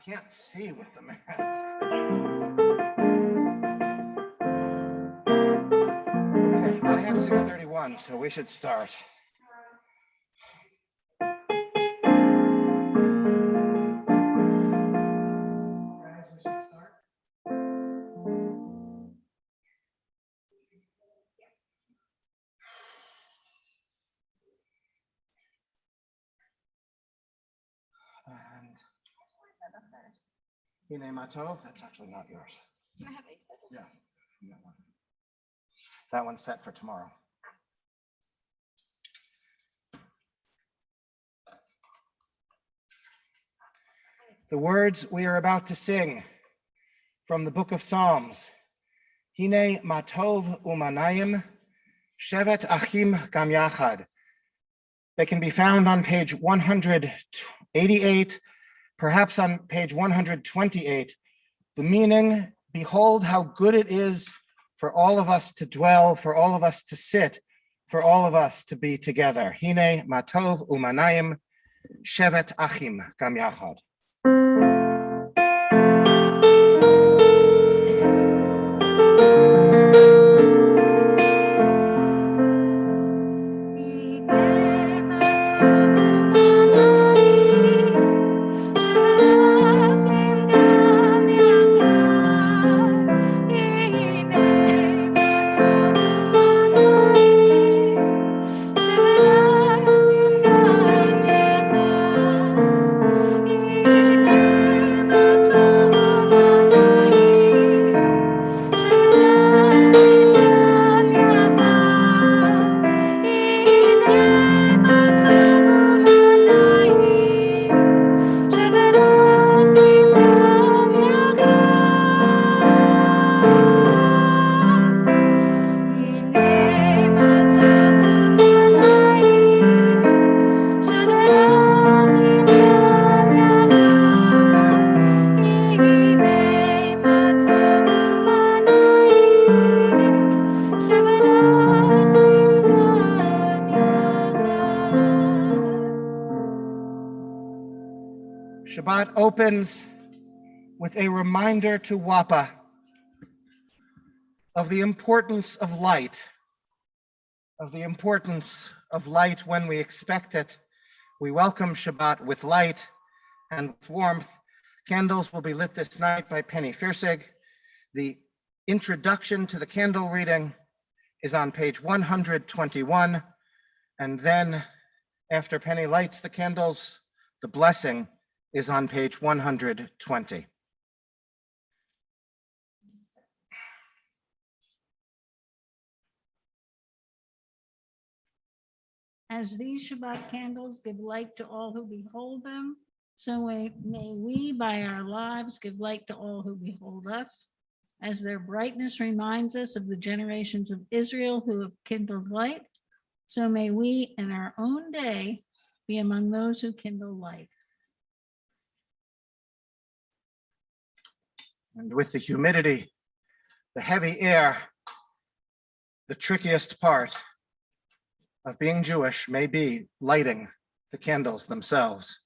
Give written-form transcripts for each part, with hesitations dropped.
can't see with the mask. Okay, I have 6:31, so we should start. And Hine Matov, that's actually not yours. Can I have it? Yeah. That one's set for tomorrow. The words we are about to sing from the book of Psalms, Hine Matov Umanayim, Shevet Achim Gam Yachad. They can be found on page 188, perhaps on page 128. The meaning, behold how good it is for all of us to dwell, for all of us to sit, for all of us to be together. Hine Matov Umanayim, Shevet Achim Gam Yachad. Shabbat opens with a reminder to Wapa of the importance of light, when we expect it. We welcome Shabbat with light and warmth. Candles will be lit this night by Penny Firsig. The introduction to the candle reading is on page 121. And then after Penny lights the candles, the blessing is on page 120. As these Shabbat candles give light to all who behold them, so may we by our lives give light to all who behold us. As their brightness reminds us of the generations of Israel who have kindled light, so may we in our own day be among those who kindle light. And with the humidity, the heavy air, the trickiest part of being Jewish may be lighting the candles themselves.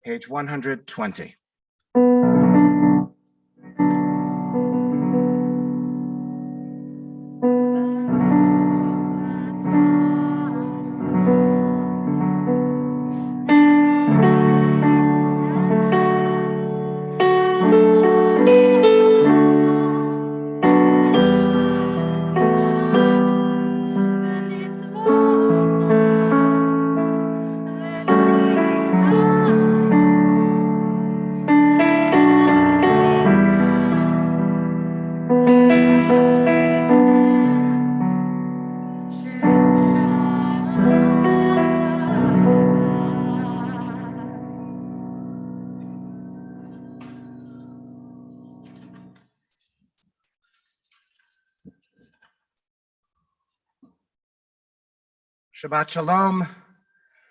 Page 120. Shabbat Shalom.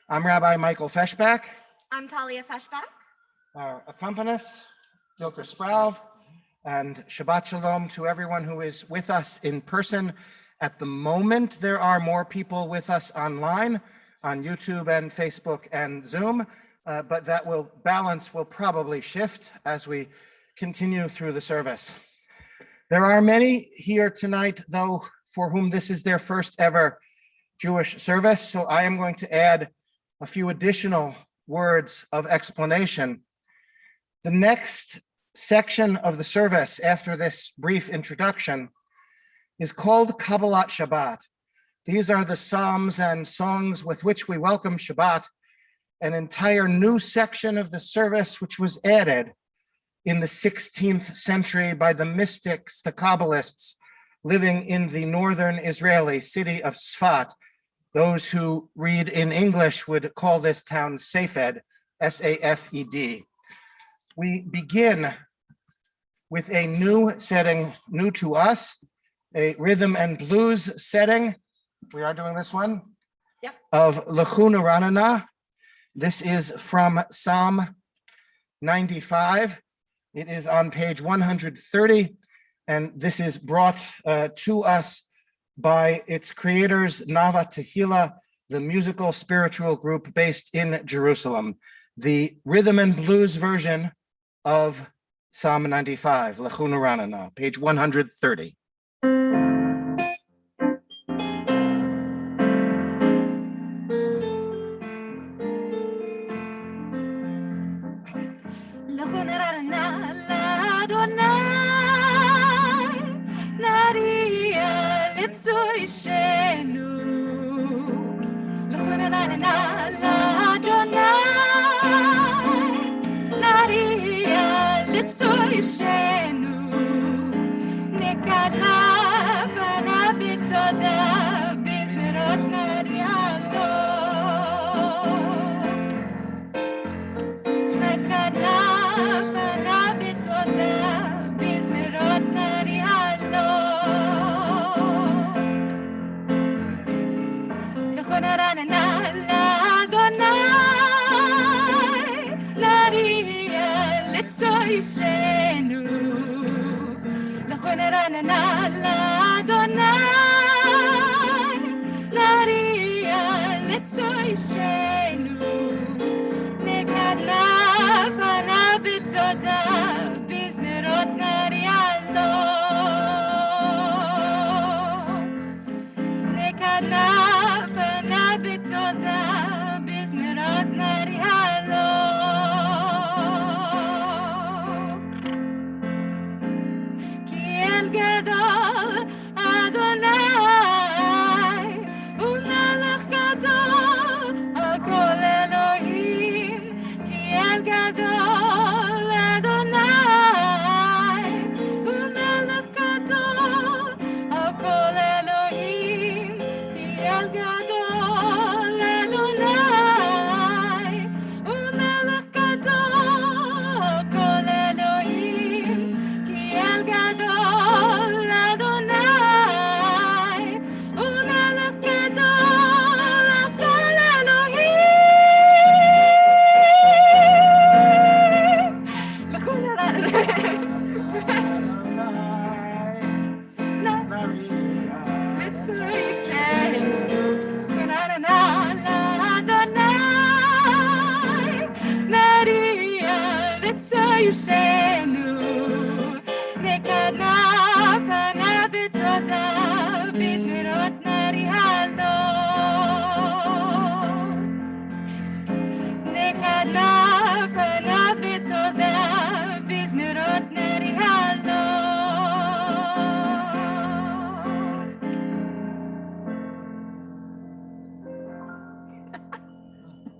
I'm Rabbi Michael Feshbach. I'm Talia Feshbach. Our accompanist, Gilker Sprau, and Shabbat Shalom to everyone who is with us in person. At the moment, there are more people with us online on YouTube and Facebook and Zoom, but that will probably shift as we continue through the service. There are many here tonight, though, for whom this is their first ever Jewish service, so I am going to add a few additional words of explanation. The next section of the service after this brief introduction is called Kabbalat Shabbat. These are the psalms and songs with which we welcome Shabbat, an entire new section of the service which was added in the 16th century by the mystics, the Kabbalists, living in the northern Israeli city of Sfat. Those who read in English would call this town Safed, S-A-F-E-D. We begin with a new setting, new to us, a rhythm and blues setting. We are doing this one? Yep. Of Lechuna Ranana. This is from Psalm 95. It is on page 130, and this is brought to us by its creators, Nava Tehillah, the musical spiritual group based in Jerusalem. The rhythm and blues version of Psalm 95, Lechuna Ranana, page 130.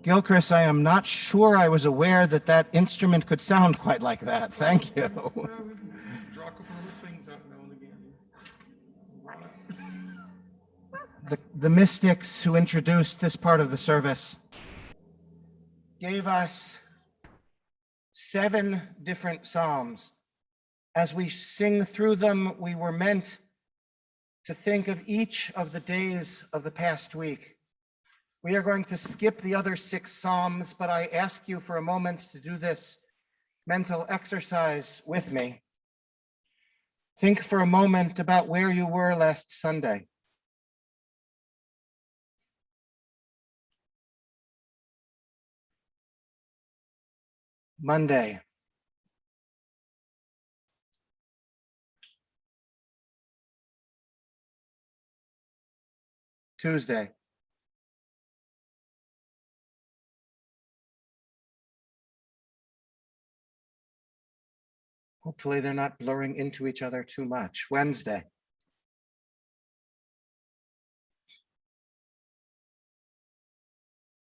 Gilchrist, I am not sure I was aware that that instrument could sound quite like that. Thank you. The mystics who introduced this part of the service gave us 7 different psalms. As we sing through them, we were meant to think of each of the days of the past week We are going to skip the other 6 Psalms, but I ask you for a moment to do this mental exercise with me. Think for a moment about where you were last Sunday. Monday. Tuesday. Hopefully they're not blurring into each other too much. Wednesday.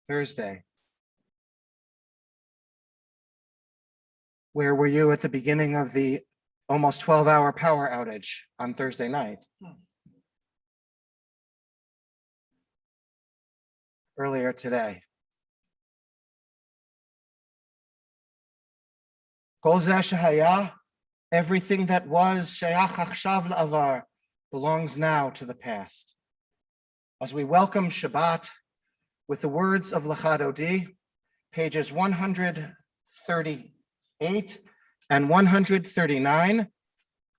Thursday. Where were you at the beginning of the almost 12-hour power outage on Thursday night? Earlier today. Kol zeh shehaya, everything that was sheyach achshav la'avar, belongs now to the past. As we welcome Shabbat with the words of Lecha Dodi, pages 138 and 139,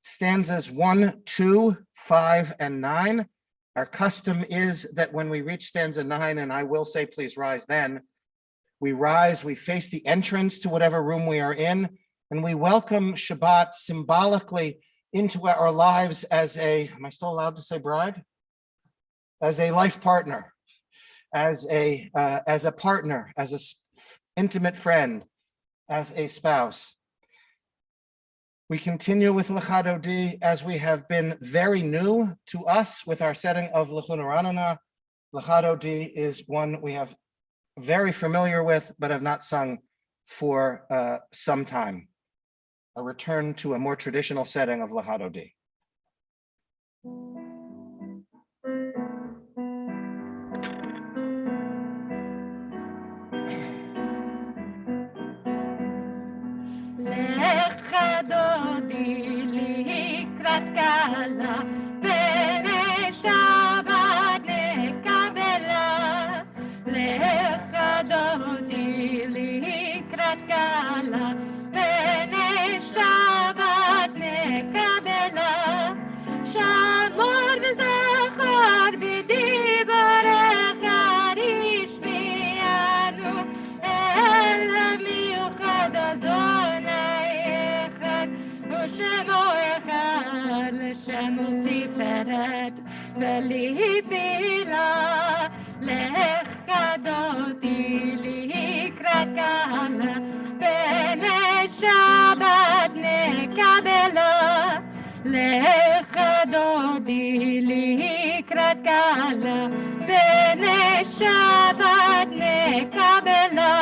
stanzas 1, 2, 5, and 9. Our custom is that when we reach stanza 9, and I will say please rise then, we rise, we face the entrance to whatever room we are in, and we welcome Shabbat symbolically into our lives as a, am I still allowed to say bride? As a life partner, as a partner, as an intimate friend, as a spouse. We continue with Lecha Dodi as we have been very new to us with our setting of L'chuna Ranana. Lecha Dodi is one we have very familiar with, but have not sung for some time. A return to a more traditional setting of Lecha Dodi. Lecha Dodi likrat kala, b'nei Shabbat nekabela. Lecha Dodi likrat kala, b'nei Shabbat nekabela. Shamor v'zachar b'dibarecha ishmianu, el hamiuchad Adonai echad, u'shemo echad l'shemo tiferet v'litila. Lecha Dodi likrat kala, b'nei Shabbat nekabela. Lecha Dodi likrat kala, b'nei Shabbat nekabela.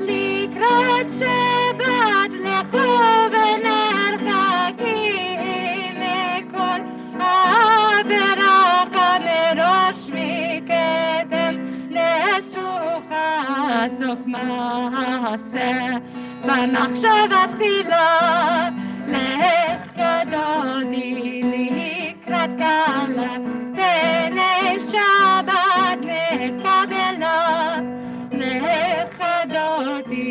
Likrat Shabbat lechu v'nerchaki mekol haberacha merosh mikdem nesucha sof maaseh b'machshava tchila. Lecha Dodi likrat kala, b'nei Shabbat nekabela. Lecha Dodi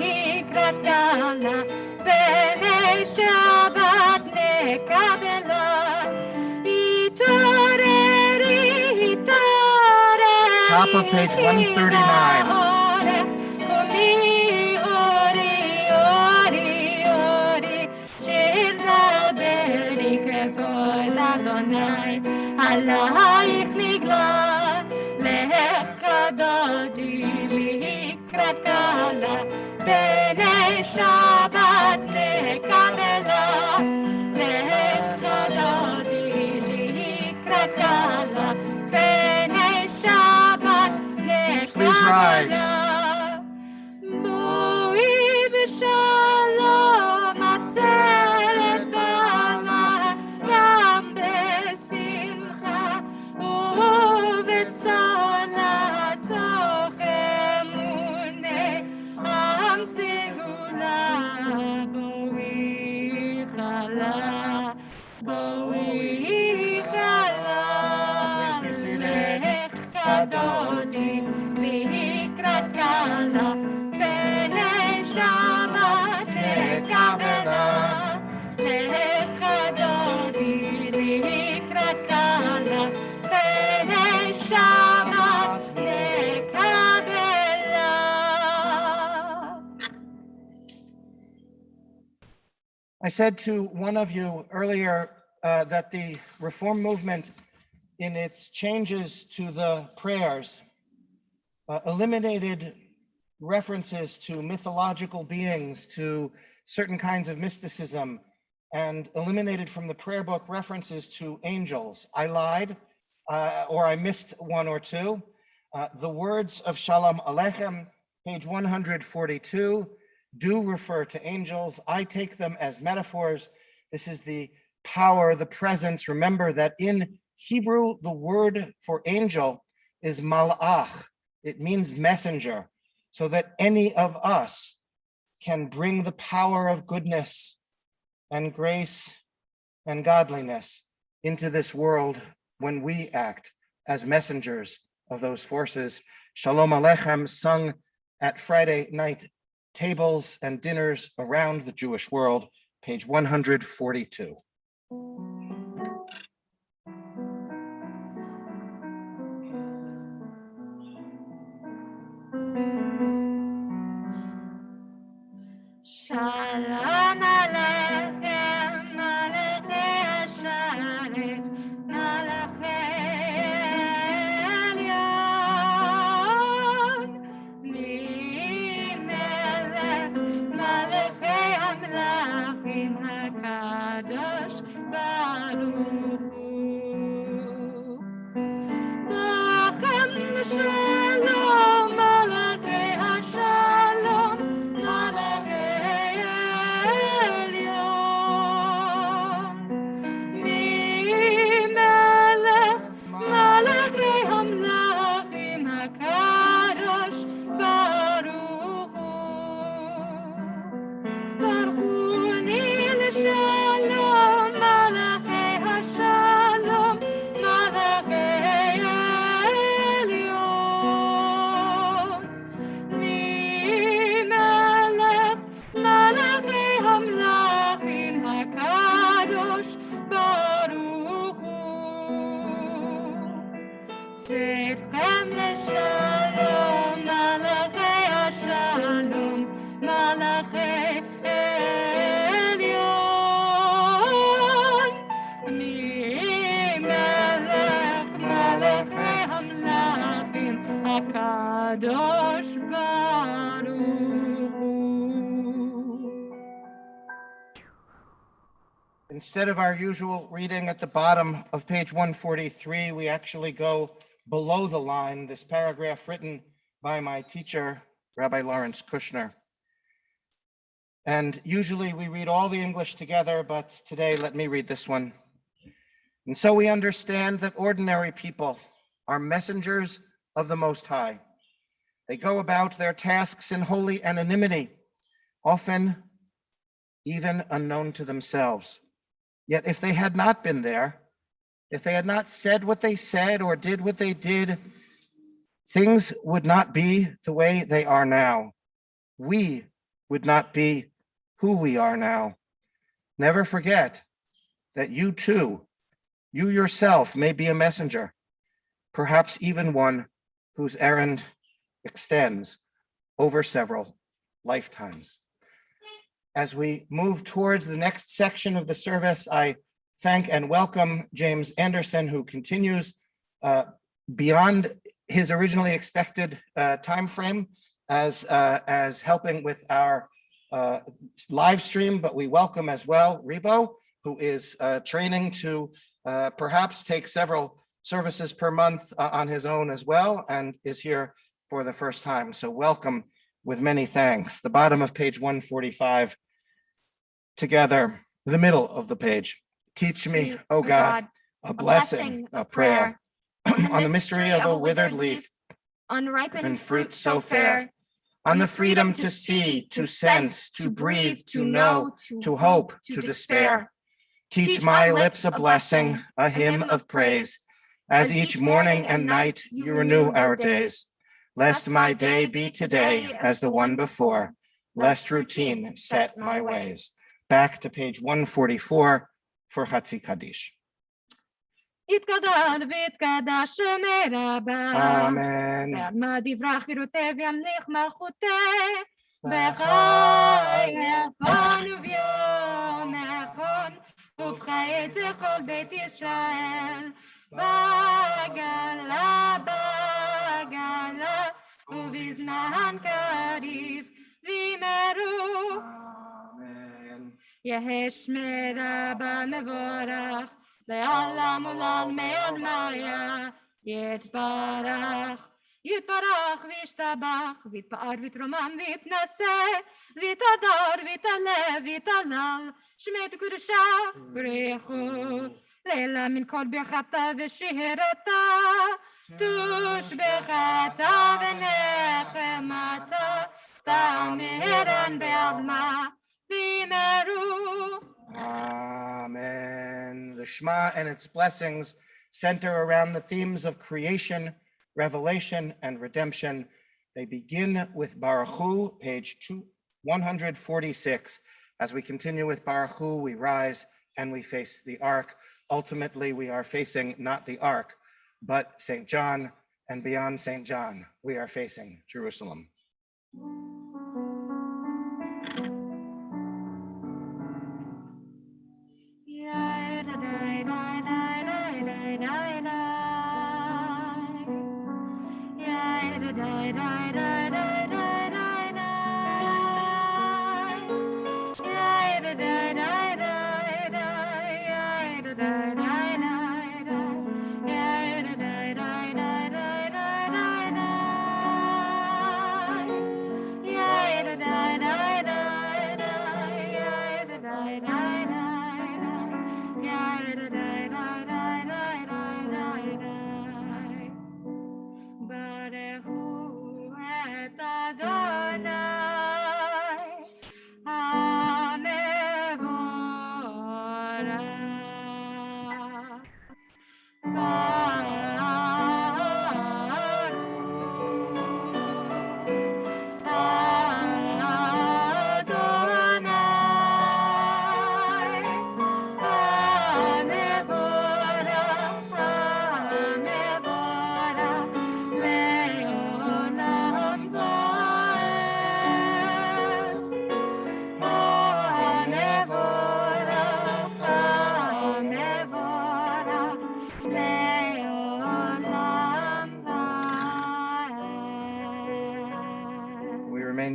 likrat kala, b'nei Shabbat nekabela. Hitoreri, hitoreri. Top of page 139. Komi ori, ori, ori. Shir daberi kevod Adonai, alayich nigla. Lecha Dodi likrat kala, b'nei Shabbat nekabela. Lecha Dodi likrat kala, b'nei Shabbat nekabela. Please rise. Boi v'shalom ateret bala, gam besimcha u'v'tzona toch emunei am segula. Boi chala, boi chala. Please be seated. Lecha נכדותי לקראת כלה, פני שבת תקבלה. נכדותי לקראת כלה, פני שבת תקבלה. I said to one of you earlier that the Reform movement, in its changes to the prayers, eliminated references to mythological beings, to certain kinds of mysticism, and eliminated from the prayer book references to angels. I lied, or I missed one or two. The words of Shalom Aleichem, page 142, do refer to angels. I take them as metaphors. This is the power, the presence. Remember that in Hebrew, the word for angel is malach. It means messenger, so that any of us can bring the power of goodness and grace and godliness into this world when we act as messengers of those forces. Shalom Aleichem, sung at Friday night tables and dinners around the Jewish world, page 142. Shalom Aleichem, Malachei Hashalech, Malachei Elyon, Melech, Malachei Amlachim HaKadosh Baruch Hu. Bachem Shalom, Malachei Hashalom, Malachei Elyon, Melech, Malachei Amlachim HaKadosh Baruch Hu. Baruchuni l'shalom, Malachei Hashalom, Malachei Elyon, Melech, Malachei Amlachim HaKadosh Baruch Hu. Tzedchem l'shalom, Malachei Hashalom, Malachei Elyon, Melech, Malachei Amlachim HaKadosh Baruch Hu. Instead of our usual reading at the bottom of page 143, we actually go below the line, this paragraph written by my teacher, Rabbi Lawrence Kushner. And usually we read all the English together, but today let me read this one. And so we understand that ordinary people are messengers of the Most High. They go about their tasks in holy anonymity, often even unknown to themselves. Yet if they had not been there, if they had not said what they said or did what they did, things would not be the way they are now. We would not be who we are now. Never forget that you too, you yourself may be a messenger, perhaps even one whose errand extends over several lifetimes. As we move towards the next section of the service, I thank and welcome James Anderson, who continues beyond his originally expected time frame as helping with our live stream, but we welcome as well Rebo, who is training to perhaps take several services per month on his own as well, and is here for the first time. So welcome with many thanks. The bottom of page 145, together, the middle of the page. Teach me, O God, a blessing, a prayer, on the mystery of a withered leaf, unripened fruit so fair, on the freedom to see, to sense, to breathe, to know, to hope, to despair. Teach my lips a blessing, a hymn of praise, As each morning and night you renew our days. Lest my day be today as the one before, lest routine set my ways. Back to page 144 for Hatzi Kaddish. יתגדל ויתקדש שמי רבה. Amen. ועלמא דברה חירותי וימליך מלכותי. בחייכון וביומכון ובחיית כל בית ישראל. בגלה בגלה ובזמן קריב וימרו. Amen. יהי שמי רבה מבורך לעולם ולעלמי עלמיה יתברך. יתברך וישתבח ויתפאר ויתרומם ויתנשא ויתהדר ויתעלה ויתהלל שמי תקודשה ברכו לילה מן כל ברכתה ושירתה תושבחתה ונחמתה תאמרן בעלמה וימרו. Amen. The Shema and its blessings center around the themes of creation, revelation, and redemption. They begin with Baruch Hu, page 146. As we continue with Baruch Hu, we rise and we face the ark. Ultimately, we are facing not the ark, but St. John, and beyond St. John, we are facing Jerusalem.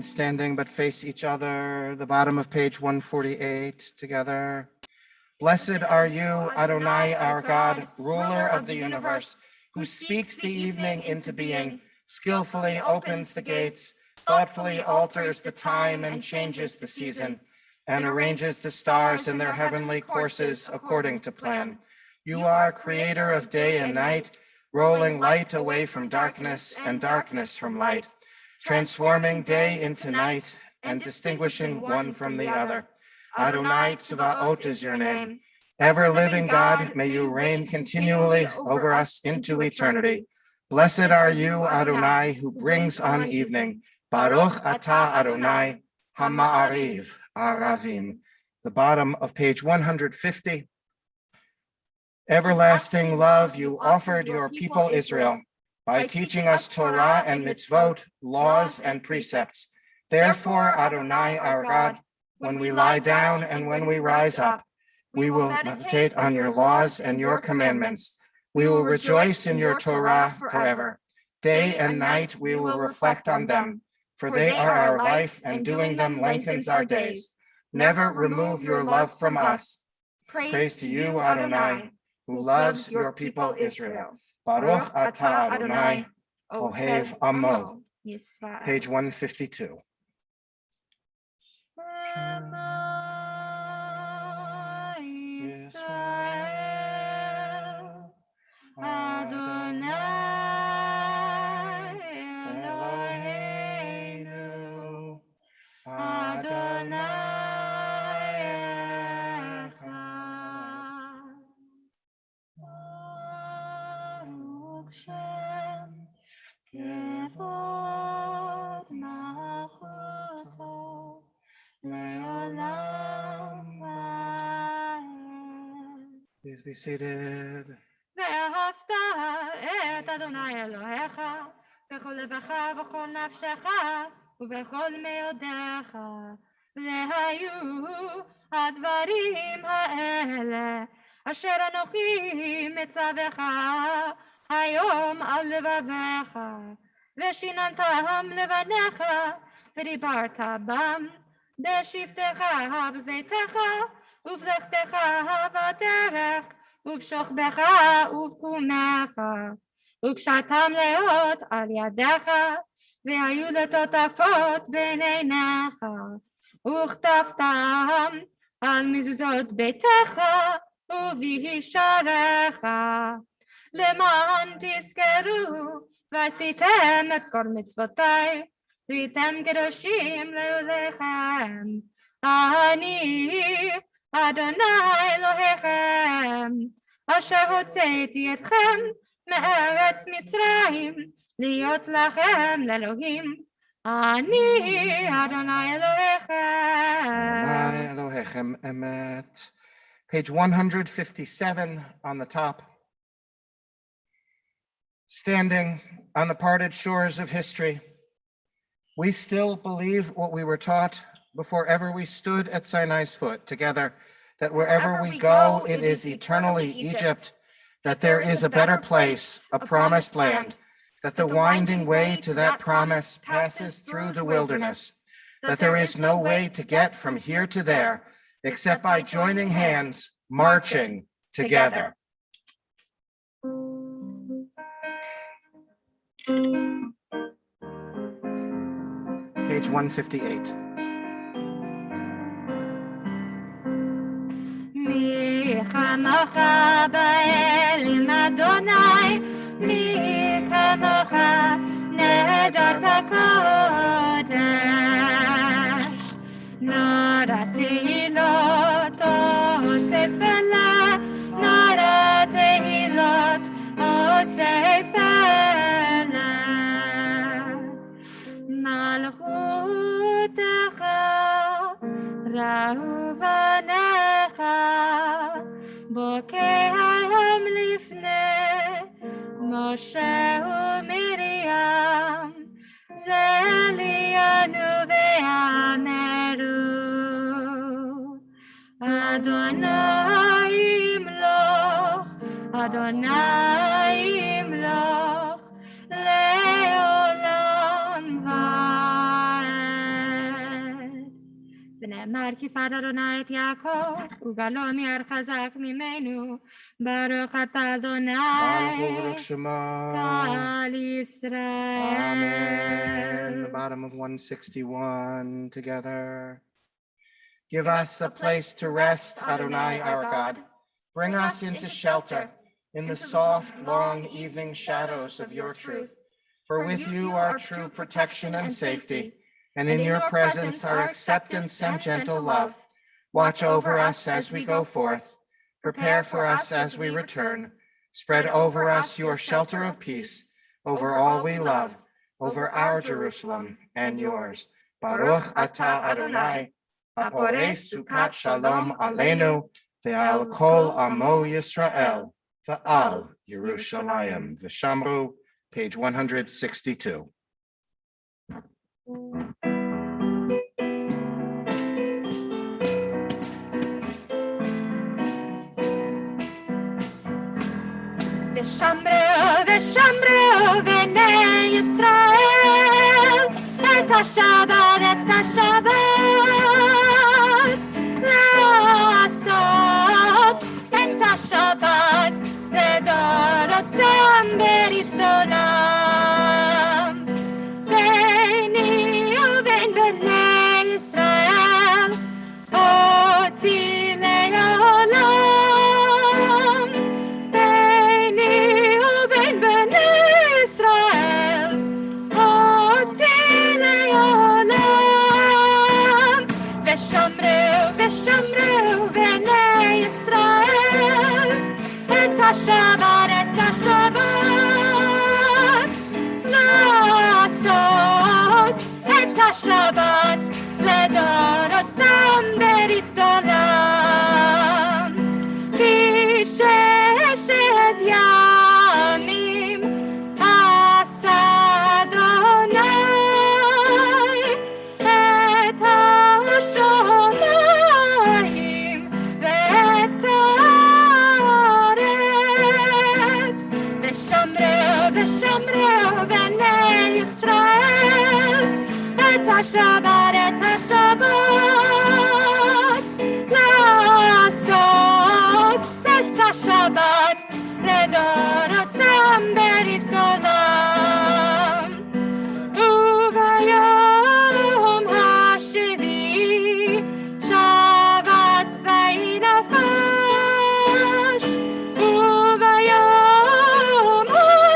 Standing but face each other, the bottom of page 148 together. Blessed are you, Adonai, our God, ruler of the universe, who speaks the evening into being, skillfully opens the gates, thoughtfully alters the time and changes the season, and arranges the stars in their heavenly courses according to plan. You are creator of day and night, rolling light away from darkness and darkness from light, transforming day into night and distinguishing one from the other. Adonai Tzvaot is your name. Ever-living God, may you reign continually over us into eternity. Blessed are you, Adonai, who brings on evening. Baruch atah Adonai, Hama'ariv, Aravim. The bottom of page 150. Everlasting love, you offered your people Israel by teaching us Torah and mitzvot, laws and precepts. Therefore, Adonai, our God, when we lie down and when we rise up, we will meditate on your laws and your commandments. We will rejoice in your Torah forever. Day and night we will reflect on them, for they are our life, and doing them lengthens our days. Never remove your love from us. Praise to you, Adonai, who loves your people Israel. Baruch atah Adonai, Ohev Amo. Page 152. Shema Yisrael, Adonai Eloheinu, Adonai Echad. Hashem, kevod malchuto, leolam va'ed. Please be seated. ואהבת את אדוני אלוהיך בכל לבך ובכל נפשך ובכל מאודיך. והיו הדברים האלה אשר אנוכי מצווך היום על לבביך, ושיננתם לבניך ודיברת בם בשבתך בביתך ובלכתך בדרך ובשוכבך ובקומך, וקשרתם לאות על ידיך, והיו לטוטפות בין עיניך, וכתבתם על מזוזות ביתך ובישעריך, למען תזכרו ועשיתם את כל מצוותיי, והייתם קדושים לאלוהיכם. אני אדוני אלוהיכם, אשר הוצאתי אתכם מארץ מצרים, להיות לכם לאלוהים. אני אדוני אלוהיכם. Adonai Elohechem Emet. Page 157 on the top. Standing on the parted shores of history, we still believe what we were taught before ever we stood at Sinai's foot together, that wherever we go, it is eternally Egypt, that there is a better place, a promised land, that the winding way to that promise passes through the wilderness, that there is no way to get from here to there except by joining hands, marching together. Page 158. מי כמוך באלים אדוני, מי כמוך נהדר בקודש. נור התהילות אוסף אלה, נור התהילות אוסף אלה. מלכותך ראו בניך, בוקעם לפני משה ומרים, זה לינו ואמרו, אדוני ימלוך, אדוני ימלוך, לעולם ועד. ונאמר כי פד אדוני את יעקב, וגלו מיד חזק ממנו, ברוך אתה אדוני, Baruch Shema. קהל ישראל. Amen. The bottom of 161 together. Give us a place to rest, Adonai our God. Bring us into shelter in the soft, long evening shadows of your truth. For with you are true protection and safety, and in your presence are acceptance and gentle love. Watch over us as we go forth. Prepare for us as we return. Spread over us your shelter of peace, over all we love, over our Jerusalem and yours. Baruch atah Adonai, haporei sukat shalom aleinu, ve'al kol amo Yisrael, ve'al Yerushalayim. V'shamru, page 162. ושמרו בני ישראל את השבת לעשות את השבת לדורותם ברצונם ביני ובין בני ישראל אותי לעולם ביני ובין בני ישראל אותי לעולם ושמרו בני ישראל את השבת ששת ימים עשה אדוני את השמיים ואת הארץ ושמרו בני ישראל את השבת לעשות את השבת לדורותם ברית עולם וביום השביעי שבת וינפש וביום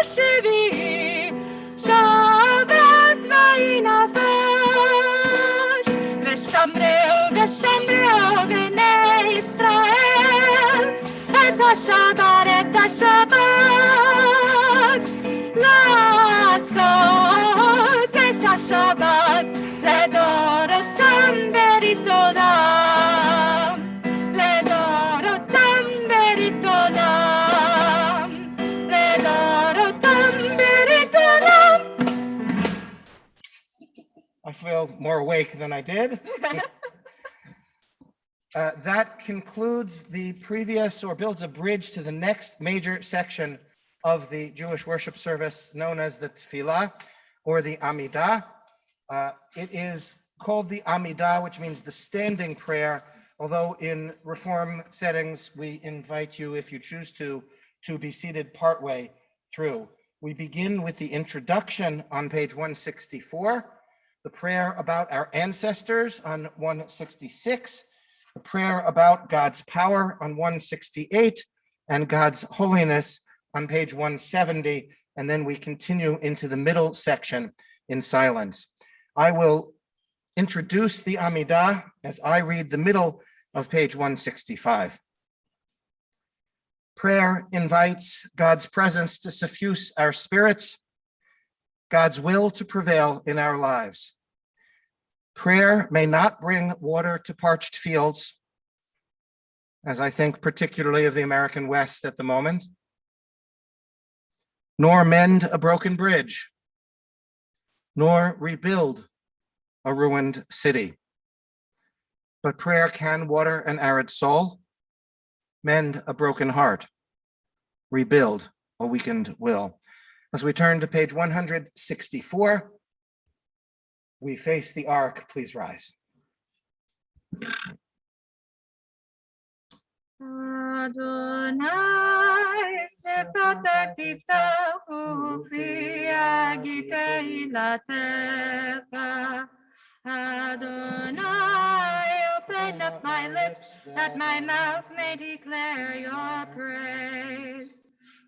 השביעי שבת וינפש ושמרו בני ישראל את השבת לעשות את השבת לדורותם ברית עולם לדורותם ברית עולם לדורותם ברית עולם. I feel more awake than I did. That concludes the previous, or builds a bridge to the next major section of the Jewish worship service known as the Tefillah or the Amidah. It is called the Amidah, which means the standing prayer, although in Reform settings, we invite you, if you choose to be seated partway through. We begin with the introduction on page 164, the prayer about our ancestors on 166, the prayer about God's power on 168, and God's holiness on page 170, and then we continue into the middle section in silence. I will introduce the Amidah as I read the middle of page 165. Prayer invites God's presence to suffuse our spirits, God's will to prevail in our lives. Prayer may not bring water to parched fields, as I think particularly of the American West at the moment, nor mend a broken bridge, nor rebuild a ruined city. But prayer can water an arid soul, mend a broken heart, rebuild a weakened will. As we turn to page 164, we face the ark. Please rise. Adonai sefatak tiftachu fi agitei latecha. Adonai, open up my lips, that my mouth may declare your praise.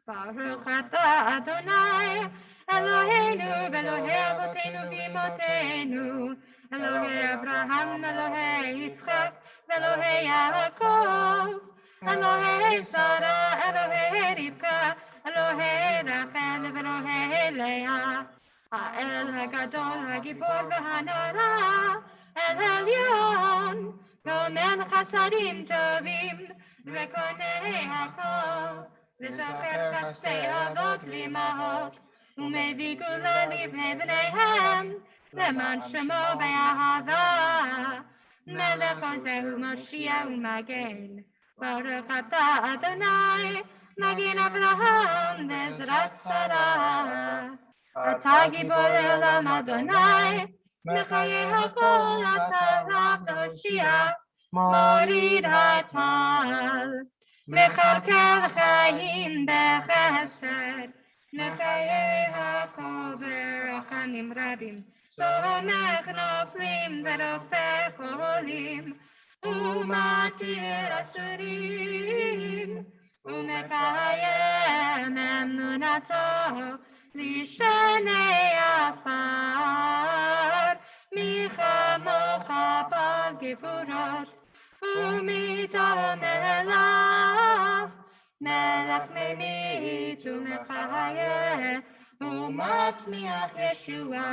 Baruch atah Adonai, Eloheinu, Elohei Avotenu v'imotenu, Elohei Abraham, Elohei Yitzchak, Elohei Yaakov, Elohei Sarah, Elohei Rivka, Elohei Rachel, Elohei Leah, Ha'el Hagadol, Hagibor v'hanora, El Elyon, Gomer Chasadim Tovim, V'konei Hakol, V'zocher Chasdei Avot v'imahot, U'mevii gula livnei bneihem, Leman Shemo be'ahava, Melech Ozehu Moshiach u'Magen. Baruch atah Adonai, Magen Avraham ve'ezrat Sarah. Atah gibor le'olam Adonai, Mechayeh hakol atah rav le'Hoshia, Morid hatal. Mechalkel chayim bechesed, Mechayeh hakol berachamim rabim. Somech noflim verofech olim, Umatir asurim, Umekayem emunato, Lishanei afar, Michamocha bal gevurot, Umito melach, Melach memit umechayeh, Umatzmiach Yeshua,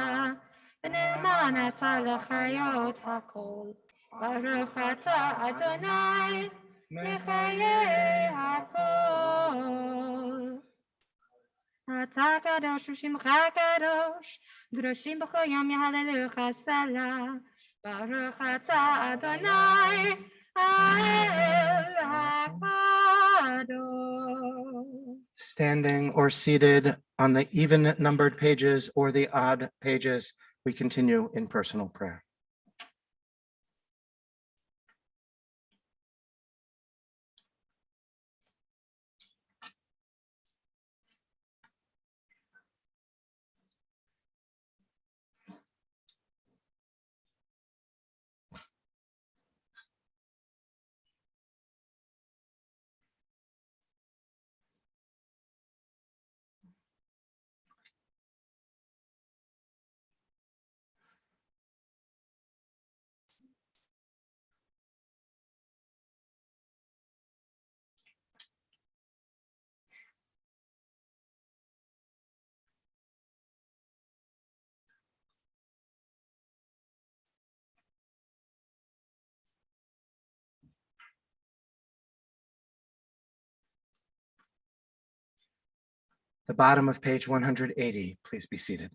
V'ne'eman atah l'chayot hakol. Baruch atah Adonai, Mechayeh hakol. אתה קדוש ושמך קדוש, קדושים בכל יום יהללוך סלה. ברוך אתה אדוני האל הקדוש. Standing or seated on the even numbered pages or the odd pages, we continue in personal prayer. The bottom of page 180, please be seated.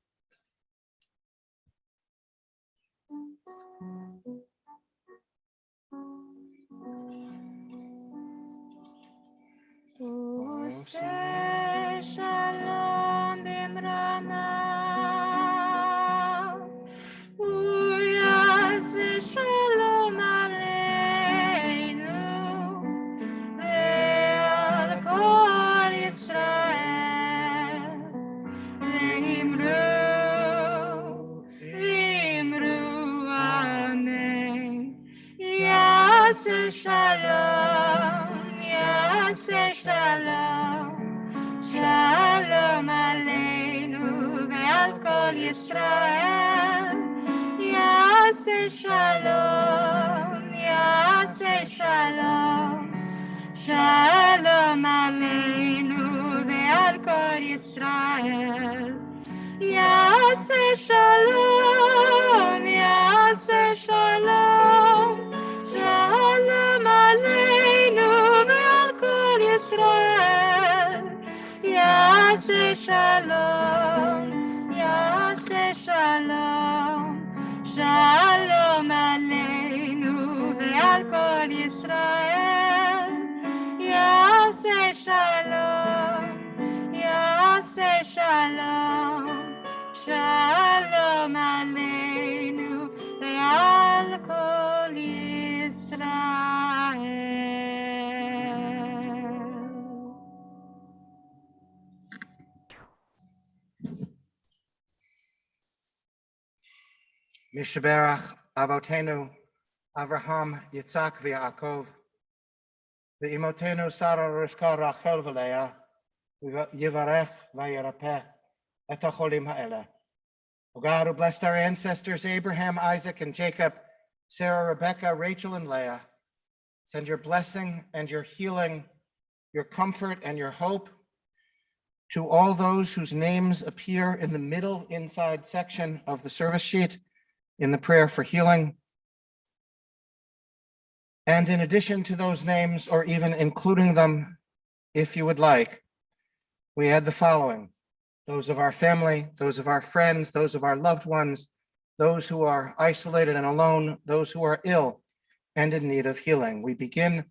עושה שלום במרמה, הוא יעשה שלום עלינו ועל כל ישראל, ואמרו אמן. יעשה שלום, יעשה שלום, שלום עלינו ועל כל ישראל. יעשה שלום, יעשה שלום, שלום עלינו ועל כל ישראל. יעשה שלום, יעשה שלום, שלום עלינו ועל כל ישראל. יעשה שלום, יעשה שלום, שלום עלינו ועל כל ישראל. יעשה שלום, יעשה שלום, שלום עלינו ועל כל ישראל. Mishaberach Avotenu, Avraham, Yitzhak, v'Yaakov, v'imotenu Sarah, Rivka, Rachel, v'Leah, Yivarech, v'Yirapeh, et hacholim ha'eleh. O God, who blessed our ancestors, Abraham, Isaac, and Jacob, Sarah, Rebecca, Rachel, and Leah, send your blessing and your healing, your comfort and your hope to all those whose names appear in the middle inside section of the service sheet in the prayer for healing. And in addition to those names, or even including them, if you would like, we add the following: those of our family, those of our friends, those of our loved ones, those who are isolated and alone, those who are ill and in need of healing. We begin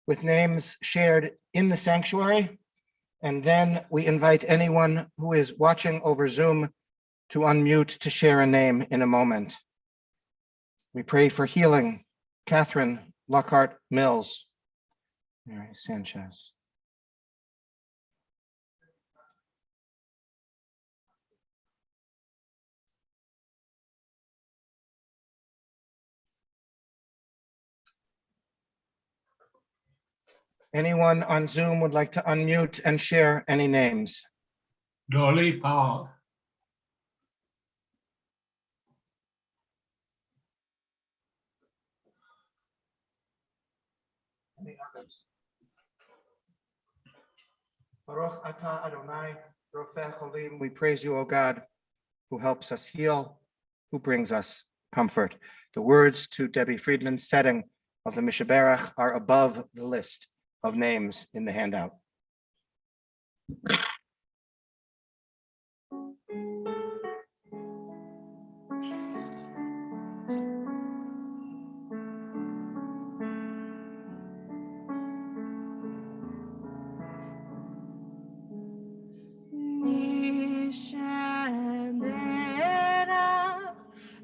with names shared in the sanctuary, and then we invite anyone who is watching over Zoom to unmute to share a name in a moment. We pray for healing: Catherine Lockhart Mills, Mary Sanchez. Anyone on Zoom would like to unmute and share any names? Dolly Powell. Any others? Baruch atah Adonai, Rofeh Cholim. We praise you, O God, who helps us heal, who brings us comfort. The words to Debbie Friedman's setting of the Mishaberach are above the list of names in the handout. Misheberach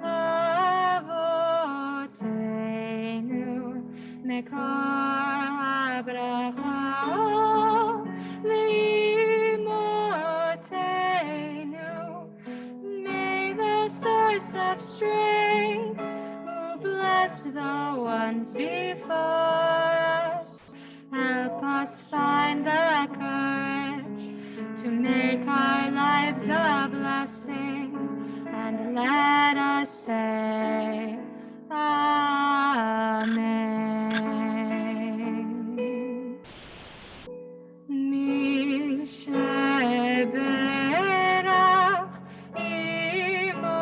Avotenu Mekor HaBracha L'imotenu. May the source of strength who blessed the ones before us help us find the courage to make our lives a blessing, and let us say Amen. Misheberach imotenu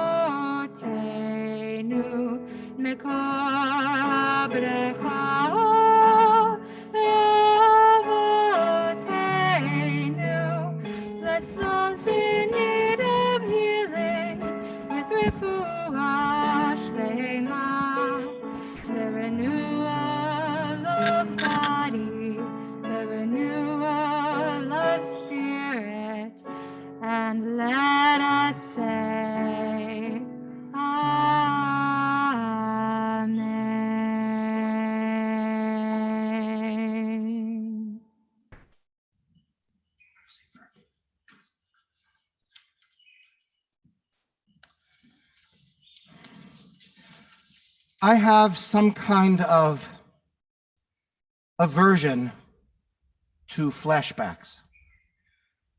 mekor habrecha leavotenu. Bless those in need of healing with refuah shlema, the renewal of body, the renewal of spirit, and let us say Amen. I have some kind of aversion to flashbacks.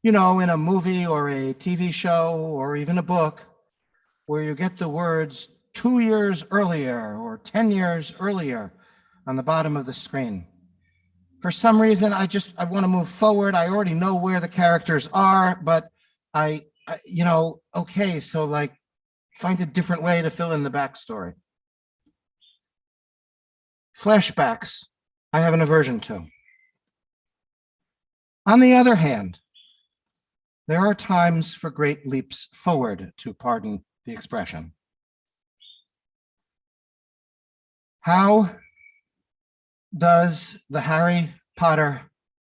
You know, in a movie or a TV show or even a book where you get the words 2 years earlier or 10 years earlier on the bottom of the screen. For some reason, I want to move forward. I already know where the characters are, but okay, so like find a different way to fill in the backstory. Flashbacks, I have an aversion to. On the other hand, there are times for great leaps forward, to pardon the expression. How does the Harry Potter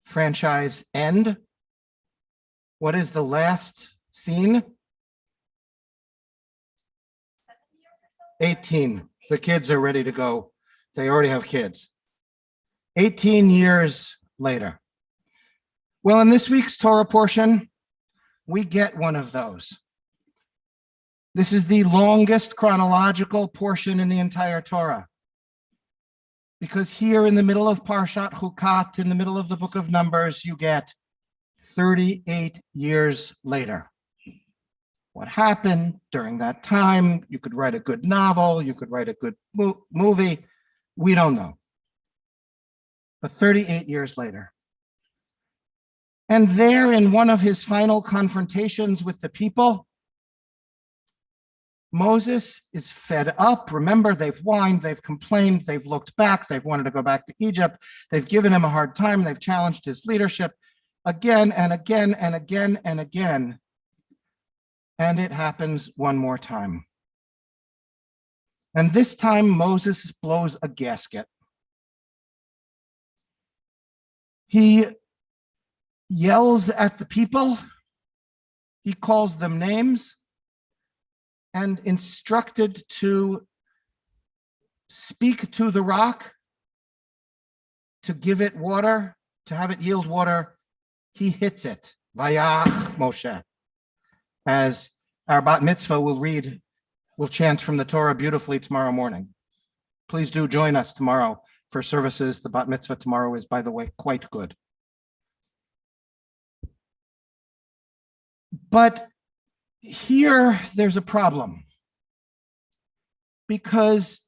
franchise end? What is the last scene? 18. The kids are ready to go. They already have kids. 18 years later. Well, in this week's Torah portion, we get one of those. This is the longest chronological portion in the entire Torah. Because here in the middle of Parshat Chukat, in the middle of the book of Numbers, you get 38 years later. What happened during that time? You could write a good novel, you could write a good movie. We don't know. But 38 years later. And there, in one of his final confrontations with the people, Moses is fed up. Remember, they've whined, they've complained, they've looked back, they've wanted to go back to Egypt. They've given him a hard time. They've challenged his leadership again and again and again and again. And it happens one more time. And this time, Moses blows a gasket. He yells at the people. He calls them names and instructed to speak to the rock, to give it water, to have it yield water. He hits it. Vayach Moshe. As our bat mitzvah will chant from the Torah beautifully tomorrow morning. Please do join us tomorrow for services. The bat mitzvah tomorrow is, by the way, quite good. But here there's a problem, because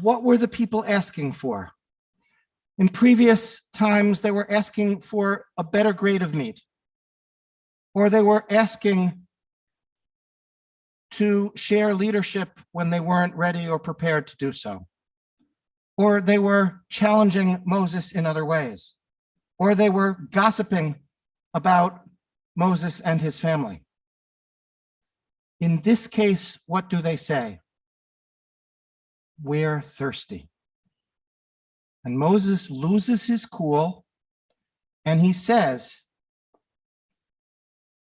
what were the people asking for? In previous times, they were asking for a better grade of meat, or they were asking to share leadership when they weren't ready or prepared to do so, or they were challenging Moses in other ways, or they were gossiping about Moses and his family. In this case, what do they say? We're thirsty. And Moses loses his cool and he says,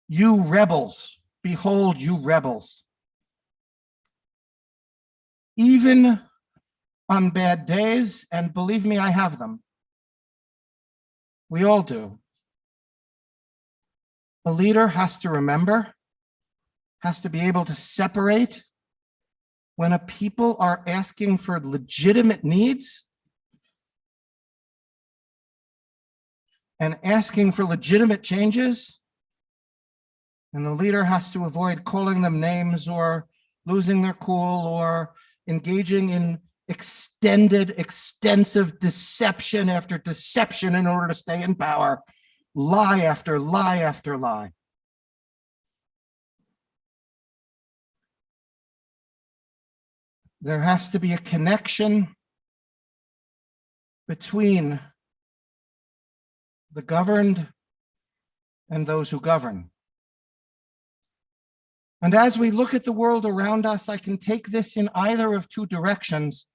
you rebels, behold, you rebels. Even on bad days, and believe me, I have them. We all do. A leader has to remember, has to be able to separate when a people are asking for legitimate needs and asking for legitimate changes, and the leader has to avoid calling them names or losing their cool or engaging in extensive deception after deception in order to stay in power, lie after lie after lie. There has to be a connection between the governed and those who govern. And as we look at the world around us, I can take this in either of two directions,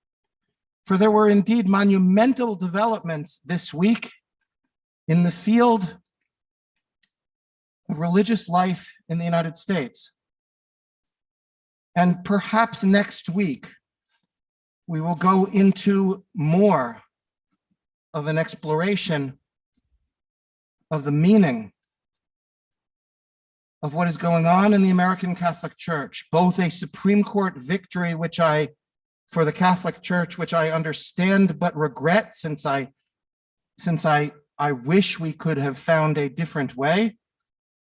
for there were indeed monumental developments this week in the field of religious life in the United States. And perhaps next week, we will go into more of an exploration of the meaning of what is going on in the American Catholic Church, both a Supreme Court victory, for the Catholic Church, which I understand but regret, since I wish we could have found a different way.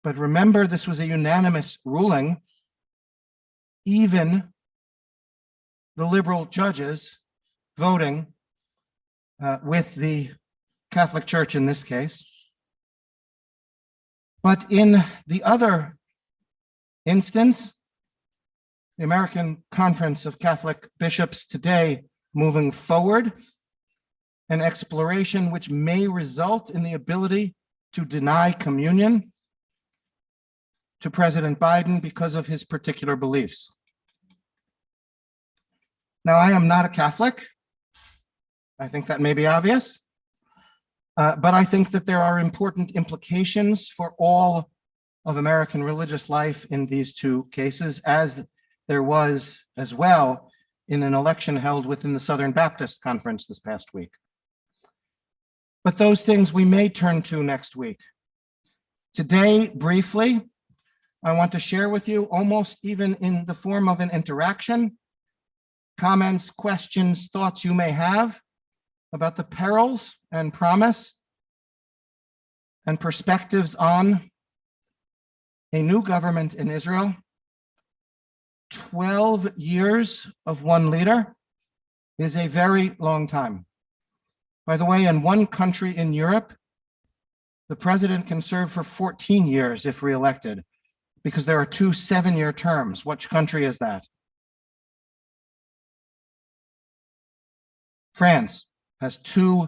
But remember, this was a unanimous ruling. Even the liberal judges voting with the Catholic Church in this case. But in the other instance, the American Conference of Catholic Bishops today moving forward an exploration which may result in the ability to deny communion to President Biden because of his particular beliefs. Now, I am not a Catholic. I think that may be obvious. But I think that there are important implications for all of American religious life in these two cases, as there was as well in an election held within the Southern Baptist Conference this past week. But those things we may turn to next week. Today, briefly, I want to share with you, almost even in the form of an interaction, comments, questions, thoughts you may have about the perils and promise and perspectives on a new government in Israel. 12 years of one leader is a very long time. By the way, in one country in Europe, the president can serve for 14 years if reelected, because there are 2 7-year terms. Which country is that? France has 2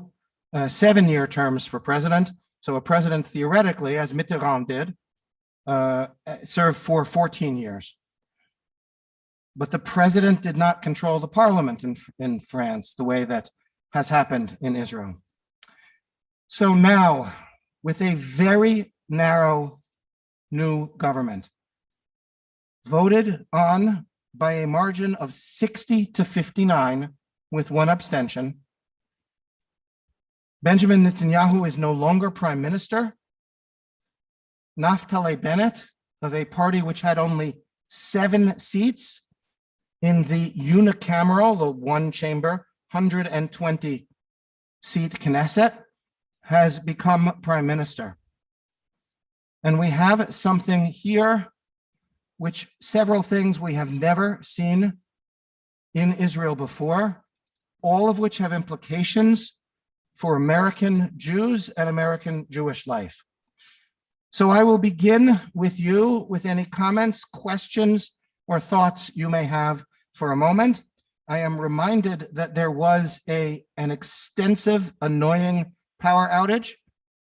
7-year terms for president. So a president theoretically, as Mitterrand did, served for 14 years. But the president did not control the parliament in France the way that has happened in Israel. So now, with a very narrow new government, voted on by a margin of 60 to 59 with 1 abstention, Benjamin Netanyahu is no longer prime minister. Naftali Bennett, of a party which had only 7 seats in the unicameral, the 1-chamber, 120-seat Knesset, has become prime minister. And we have something here, which several things we have never seen in Israel before, all of which have implications for American Jews and American Jewish life. So I will begin with you with any comments, questions, or thoughts you may have for a moment. I am reminded that there was an extensive, annoying power outage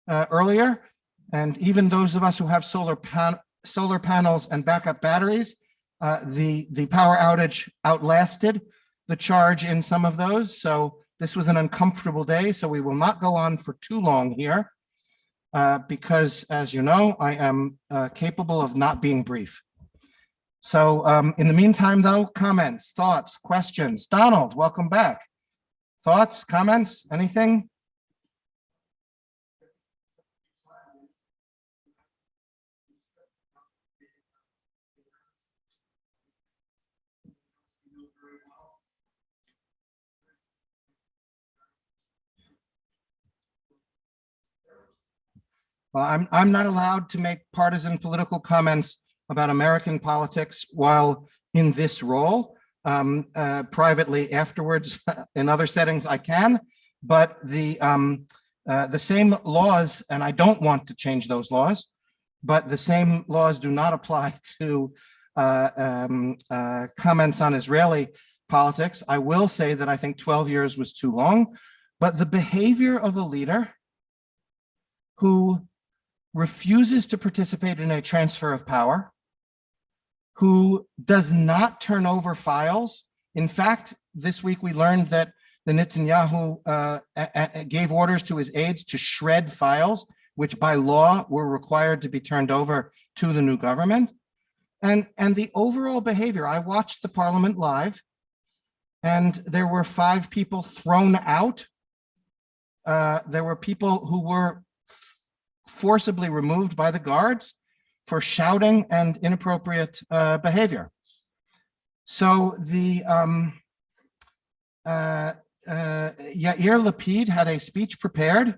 earlier, and even those of us who have solar panels and backup batteries The power outage outlasted the charge in some of those. So this was an uncomfortable day. So we will not go on for too long here because, as you know, I am capable of not being brief. So in the meantime, though, comments, thoughts, questions. Donald, welcome back. Thoughts, comments, anything? Well, I'm not allowed to make partisan political comments about American politics while in this role. Privately afterwards, in other settings, I can. But the same laws, and I don't want to change those laws, but the same laws do not apply to comments on Israeli politics. I will say that I think 12 years was too long, but the behavior of a leader who refuses to participate in a transfer of power, who does not turn over files. In fact, this week we learned that the Netanyahu gave orders to his aides to shred files, which by law were required to be turned over to the new government. And the overall behavior, I watched the parliament live, and there were 5 people thrown out. There were people who were forcibly removed by the guards for shouting and inappropriate behavior. So the Yair Lapid had a speech prepared,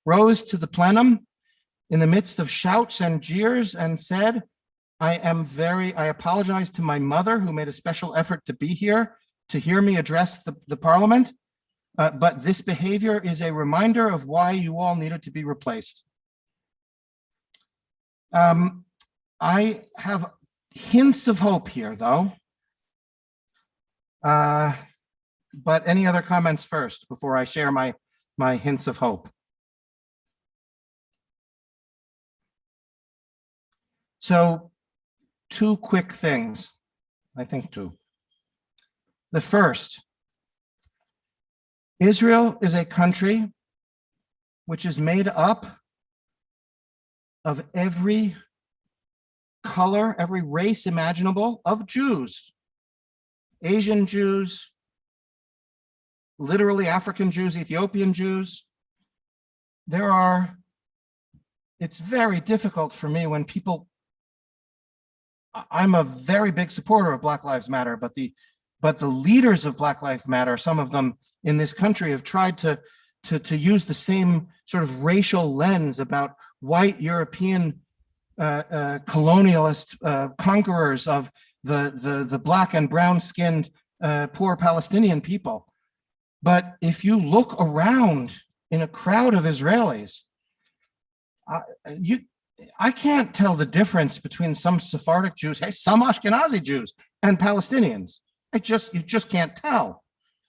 rose to the plenum in the midst of shouts and jeers and said, I apologize to my mother who made a special effort to be here to hear me address the parliament, but this behavior is a reminder of why you all needed to be replaced. I have hints of hope here, though. But any other comments first before I share my hints of hope? So 2 quick things, I think 2. The first, Israel is a country which is made up of every color, every race imaginable of Jews, Asian Jews, literally African Jews, Ethiopian Jews. It's very difficult for me when I'm a very big supporter of Black Lives Matter, but the leaders of Black Lives Matter, some of them in this country, have tried to use the same sort of racial lens about white European colonialist conquerors of the black and brown-skinned poor Palestinian people. But if you look around in a crowd of Israelis, I can't tell the difference between some Sephardic Jews, some Ashkenazi Jews, and Palestinians. You just can't tell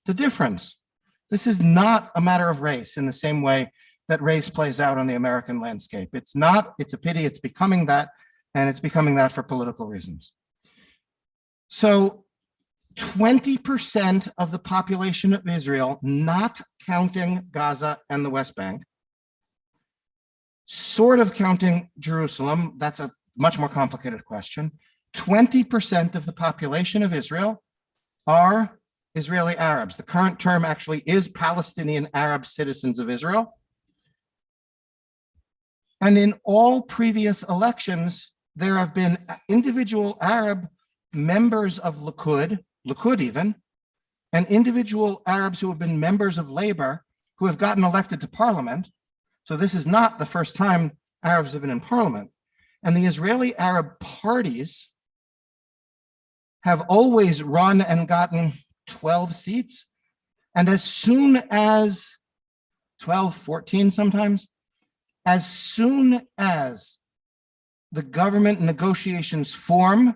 the difference. This is not a matter of race in the same way that race plays out on the American landscape. It's not, it's a pity, it's becoming that, and it's becoming that for political reasons. So 20% of the population of Israel, not counting Gaza and the West Bank, sort of counting Jerusalem, that's a much more complicated question. 20% of the population of Israel are Israeli Arabs. The current term actually is Palestinian Arab citizens of Israel. And in all previous elections, there have been individual Arab members of Likud even, and individual Arabs who have been members of Labor who have gotten elected to parliament. So this is not the first time Arabs have been in parliament. And the Israeli Arab parties have always run and gotten 12 seats. And as soon as 12, 14 sometimes, as soon as the government negotiations form,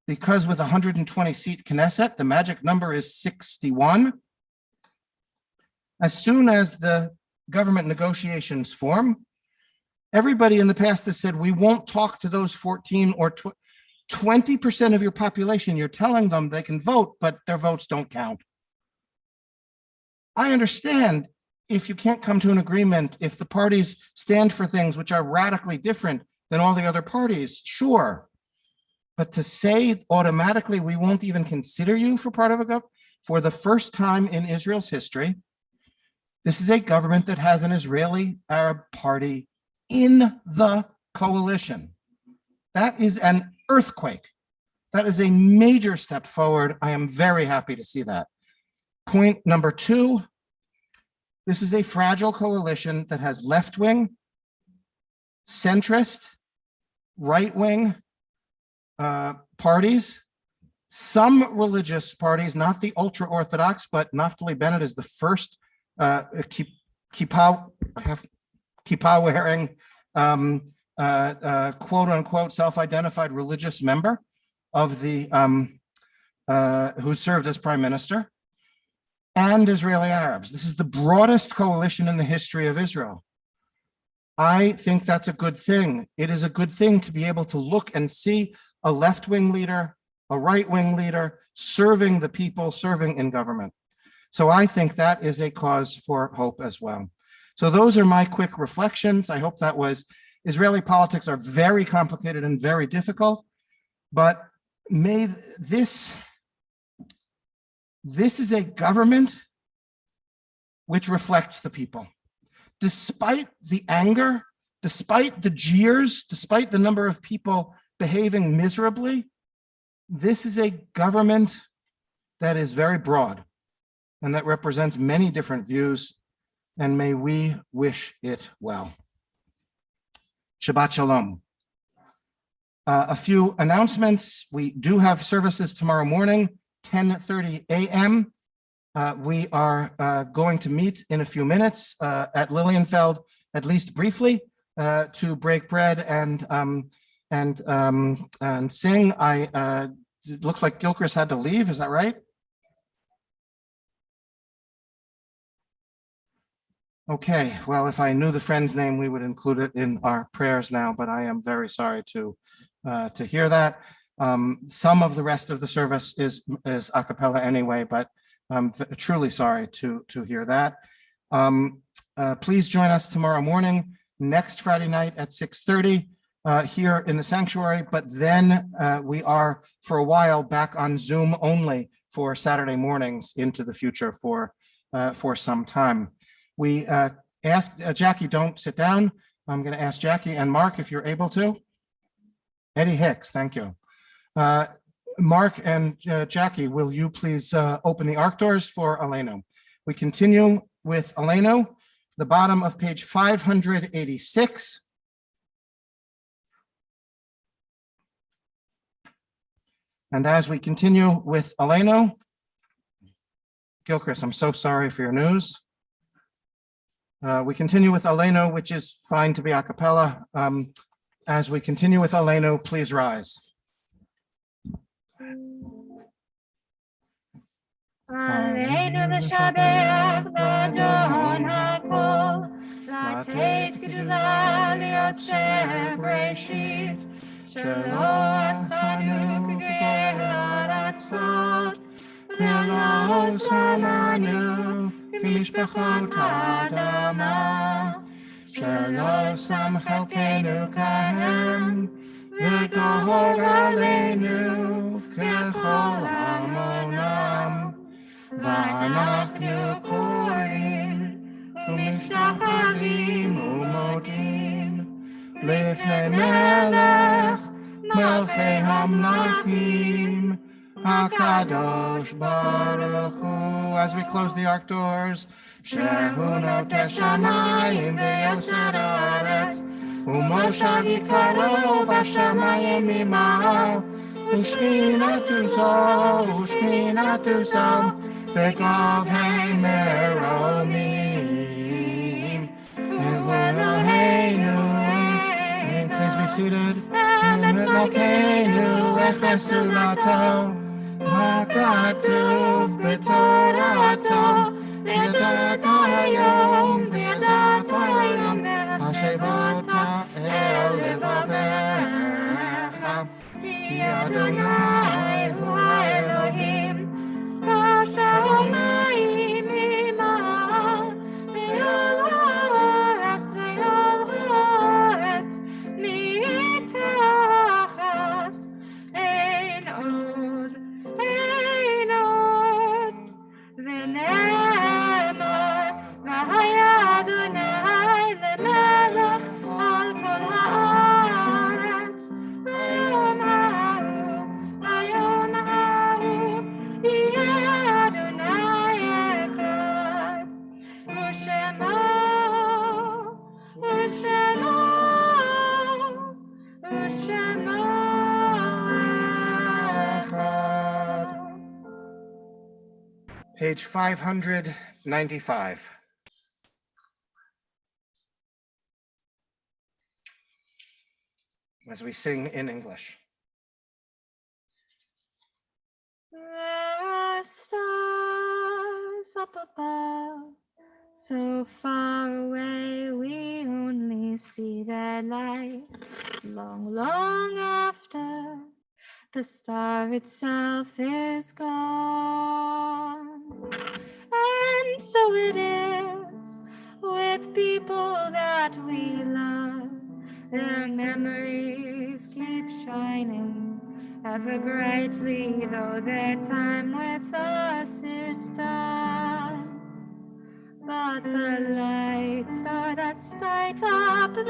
because with 120 seat Knesset, the magic number is 61. As soon as the government negotiations form, everybody in the past has said, we won't talk to those 14 or 20% of your population, you're telling them they can vote, but their votes don't count. I understand if you can't come to an agreement, if the parties stand for things which are radically different than all the other parties, sure. But to say automatically we won't even consider you for part of a government, for the first time in Israel's history, this is a government that has an Israeli Arab party in the coalition. That is an earthquake. That is a major step forward. I am very happy to see that. Point number two, this is a fragile coalition that has left-wing, centrist, right-wing parties, some religious parties, not the ultra-Orthodox, but Naftali Bennett is the first kippah-wearing, quote-unquote self-identified religious member of the who served as prime minister, and Israeli Arabs. This is the broadest coalition in the history of Israel. I think that's a good thing. It is a good thing to be able to look and see a left-wing leader, a right-wing leader serving the people, serving in government. So I think that is a cause for hope as well. So those are my quick reflections. I hope that was, Israeli politics are very complicated and very difficult, but may this is a government which reflects the people. Despite the anger, despite the jeers, despite the number of people behaving miserably, this is a government that is very broad and that represents many different views, and may we wish it well. Shabbat Shalom. A few announcements. We do have services tomorrow morning, 10:30 a.m. We are going to meet in a few minutes at Lilienfeld, at least briefly, to break bread and sing. It looks like Gilchrist had to leave. Is that right? Okay. Well, if I knew the friend's name, we would include it in our prayers now. But I am very sorry to hear that. Some of the rest of the service is a cappella anyway, but I'm truly sorry to hear that. Please join us tomorrow morning, next Friday night at 6:30 here in the sanctuary, but then we are for a while back on Zoom only for Saturday mornings into the future for some time. We asked Jackie, don't sit down. I'm going to ask Jackie and Mark if you're able to. Eddie Hicks, thank you. Mark and Jackie, will you please open the ARC doors for Aleinu? We continue with Aleinu, the bottom of page 586. And as we continue with Aleinu, Gilchrist, I'm so sorry for your news. We continue with Aleinu, which is fine to be a cappella. As we continue with Aleinu, please rise. Aleinu l'shabeach v'adon hakol, לתת גדולה ליוצר בראשית, שלא עשנו כגר ארצות, ולא שמנו כמשפחות האדמה, שלא שם חלקנו כהם, וגהור עלינו ככל המונם, ואנחנו קוראים ומשתחווים ומודים לפני מלך מלכי המלכים הקדוש ברוך הוא. As we close the ark doors, שהוא נוטה שמיים ויוצר הארץ, ומושב יקרו בשמיים ממעל, ושכינתו זו בגבהי מרומים. הוא אלוהינו, please be seated, ואת מלכנו לחסדותו, מה כתוב בתורתו, וידעת היום השבת אל לבביך, כי Adonai hu Elohim, בשמיים ממעל, ועל הארץ ועל הארץ מתחת. אין עוד, אין עוד, ונאמר, והיה אדוני למלך על כל הארץ. ביום ההוא יהיה אדוני אחד, ושמו אחד. Page 595. As we sing in English. There are stars up above, so far away we only see their light. Long, long after the star itself is gone. And so it is with people that we love. Their memories keep shining ever brightly, though their time with us is done. But the light star that's light up the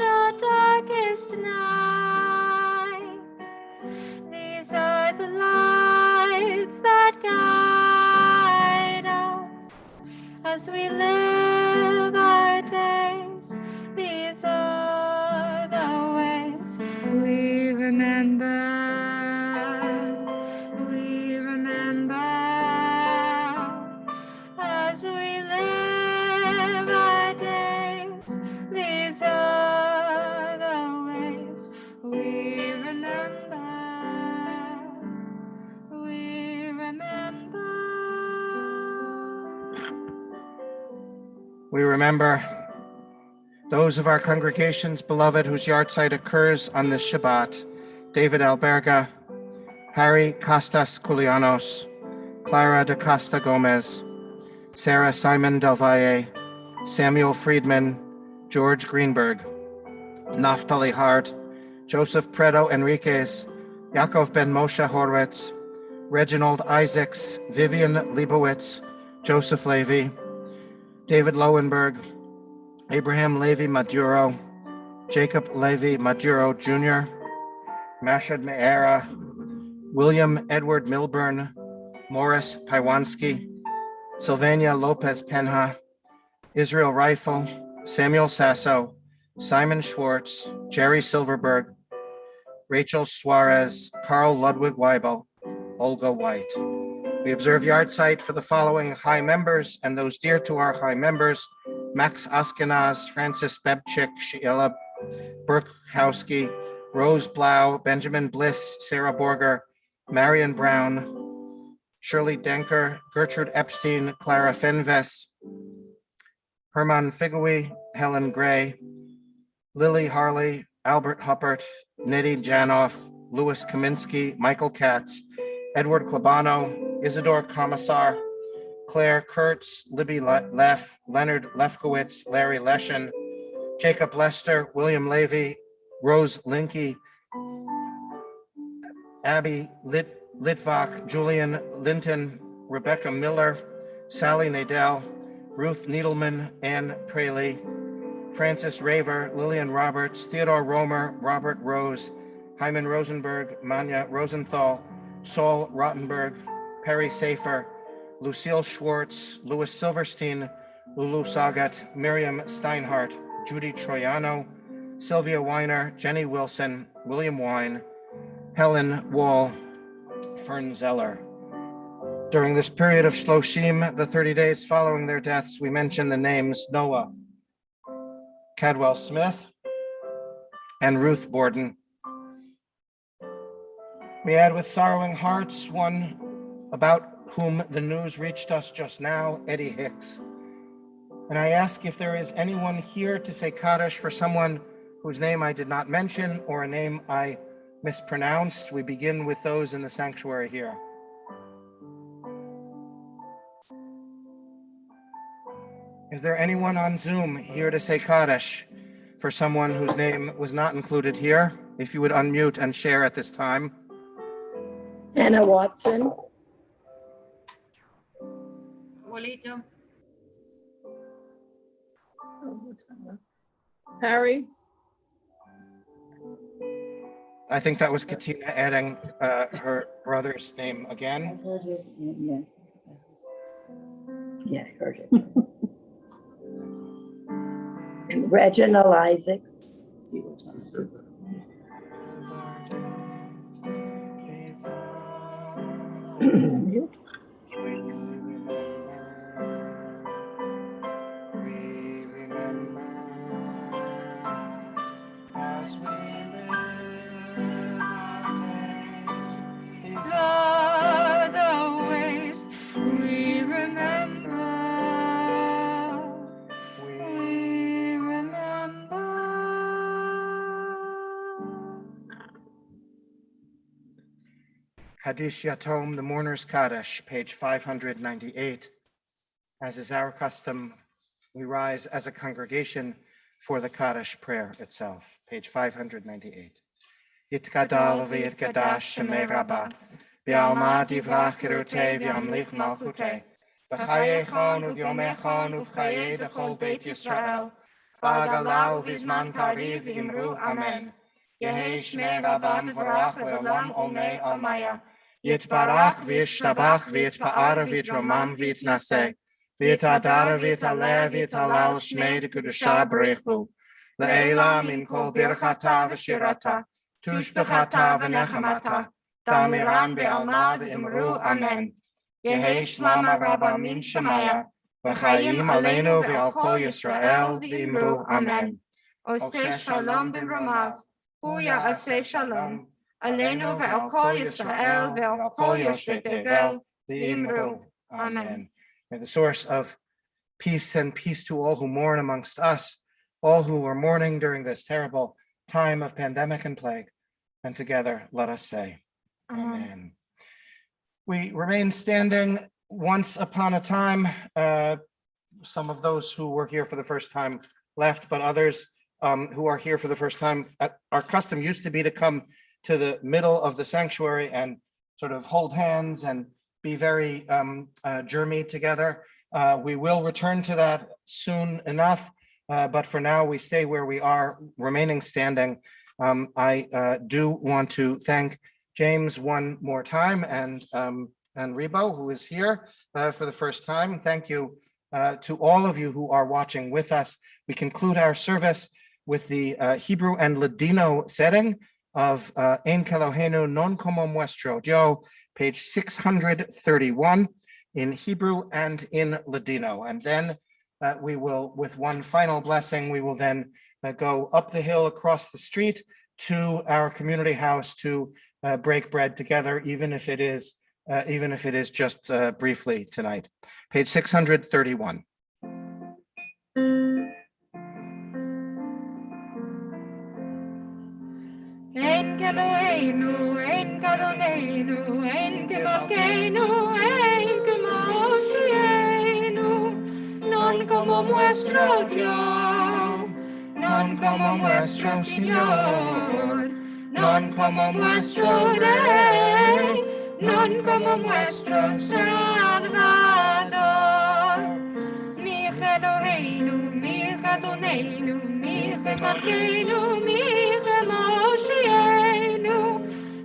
darkest night, these are the lights that guide us as we live our days. These are the ways we remember. We remember as we live our days. These are the ways we remember. We remember. We remember those of our congregations, beloved, whose yahrzeit occurs on this Shabbat: David Alberga, Harry Costas Culianos, Clara de Costa Gomez, Sarah Simon Del Valle, Samuel Friedman, George Greenberg, Naftali Hart, Joseph Preto Enriquez, Yaakov Ben Moshe Horwitz, Reginald Isaacs, Vivian Leibowitz, Joseph Levy, David Lowenberg, Abraham Levy Maduro, Jacob Levy Maduro Jr., Mashad Me'era, William Edward Milburn, Morris Pywanski, Sylvania Lopez Penha, Israel Rifle, Samuel Sasso, Simon Schwartz, Jerry Silverberg, Rachel Suarez, Carl Ludwig Weibel, Olga White. We observe yahrzeit for the following high members and those dear to our high members: Max Askenaz, Francis Bebchik, Sheila Burkowski, Rose Blau, Benjamin Bliss, Sarah Borger, Marion Brown, Shirley Denker, Gertrude Epstein, Clara Fenves, Herman Figui, Helen Gray, Lily Harley, Albert Huppert, Nettie Janoff, Louis Kaminsky, Michael Katz, Edward Klabano, Isidore Commissar, Claire Kurtz, Libby Leff, Leonard Lefkowitz, Larry Leshin, Jacob Lester, William Levy, Rose Linke, Abby Litvak, Julian Linton, Rebecca Miller, Sally Nadell, Ruth Needleman, Ann Praley, Francis Raver, Lillian Roberts, Theodore Romer, Robert Rose, Hyman Rosenberg, Manya Rosenthal, Saul Rottenberg, Perry Safer, Lucille Schwartz, Louis Silverstein, Lulu Sagat, Miriam Steinhardt, Judy Troiano, Sylvia Weiner, Jenny Wilson, William Wine, Helen Wall, Fern Zeller. During this period of Shloshim, the 30 days following their deaths, we mention the names Noah Cadwell Smith and Ruth Borden. We add with sorrowing hearts one about whom the news reached us just now, Eddie Hicks. And I ask if there is anyone here to say Kaddish for someone whose name I did not mention or a name I mispronounced, we begin with those in the sanctuary here. Is there anyone on Zoom here to say Kaddish for someone whose name was not included here? If you would unmute and share at this time. Anna Watson. Harry. I think that was Katina adding her brother's name again. I heard his, yeah. Yeah, I heard it. And Reginald Isaacs. He was on Zoom. Kaddish Yatom, the Mourner's Kaddish, page 598. As is our custom, we rise as a congregation for the Kaddish prayer itself, page 598. Yitkadal v'yitkadash shemei Rabbah, v'alma divrach kirutei v'yamlich malchutei, v'chayechon u'vyomechon u'v'chayei dechol Beit Yisrael, v'agalau v'zman kariv v'imru amen. Yehi shmei Rabbah mevorach le'olam olmei almaya. Yitbarach v'yishtabach v'yitpa'ar v'yitromam v'yitnaseh, v'yitadar v'yitaleh v'yitalal shmei dekudusha b'rechu, le'ela min kol birchata v'shirata, tushbechata v'nechamata, damiran be'alma v'imru amen. Yehi shlama Rabbah min shemaya, v'chayim aleinu v'al kol Yisrael v'imru amen. Oseh shalom b'mromav, hu ya'aseh shalom. Aleinu ve'al kol Yisrael ve'al kol yoshvei tevel v'imru. Amen. May the source of peace and peace to all who mourn amongst us, all who are mourning during this terrible time of pandemic and plague. And together, let us say, Amen. We remain standing. Once upon a time, some of those who were here for the first time left, but others who are here for the first time, our custom used to be to come to the middle of the sanctuary and sort of hold hands and be very germy together. We will return to that soon enough, but for now we stay where we are, remaining standing. I do want to thank James one more time and Rebo, who is here for the first time. Thank you to all of you who are watching with us. We conclude our service with the Hebrew and Ladino setting of En Kelohenu Non Como Muestro Dio, page 631 in Hebrew and in Ladino. And then we will, with one final blessing, we will then go up the hill across the street to our community house to break bread together, even if it is just briefly tonight. Page 631. En Kelohenu, en Kadonenu, en Kemalkeinu, en Kemoshienu, non como nuestro Dios, non como nuestro Señor, non como nuestro Rey, non como nuestro Salvador. Mi Eloheinu, mi Adonenu, mi Malkeinu, mi Moshienu,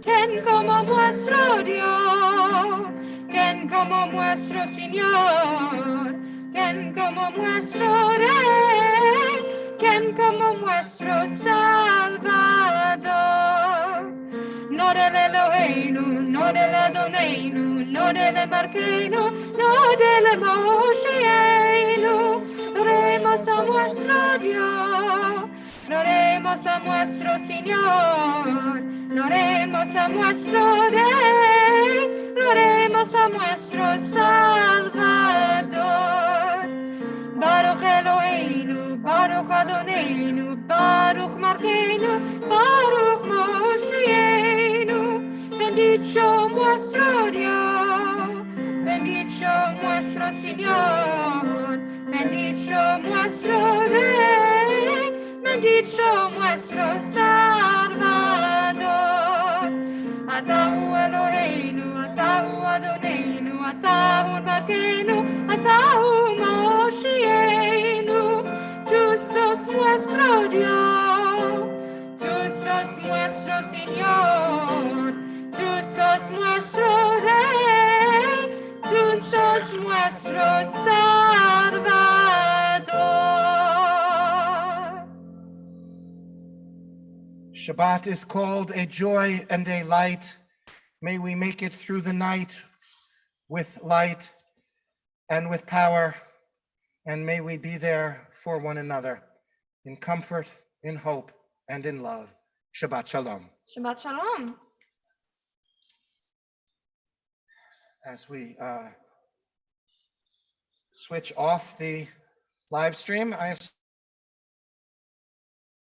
ten como nuestro Dios, ten como nuestro Señor, ten como nuestro Rey, ten como nuestro Salvador. No del Eloheinu, no del Adonenu, no del Marquenu, no del Moshienu. Oremos a nuestro Dios, oremos a nuestro Señor, oremos a nuestro Rey, oremos a nuestro Salvador. Baruch Eloheinu, Baruch Adonenu, Baruch Marquenu, Baruch Moshienu. dicho nuestro Salvador. Atahu Eloheinu, Atahu Adonenu, Atahu Malkeinu, Atahu Moshienu. Tú sos nuestro Dios, tú sos nuestro Señor, tú sos nuestro Rey, tú sos nuestro Salvador. Shabbat is called a joy and a light. May we make it through the night with light and with power, and may we be there for one another in comfort, in hope, and in love. Shabbat Shalom. Shabbat Shalom. As we switch off the live stream, I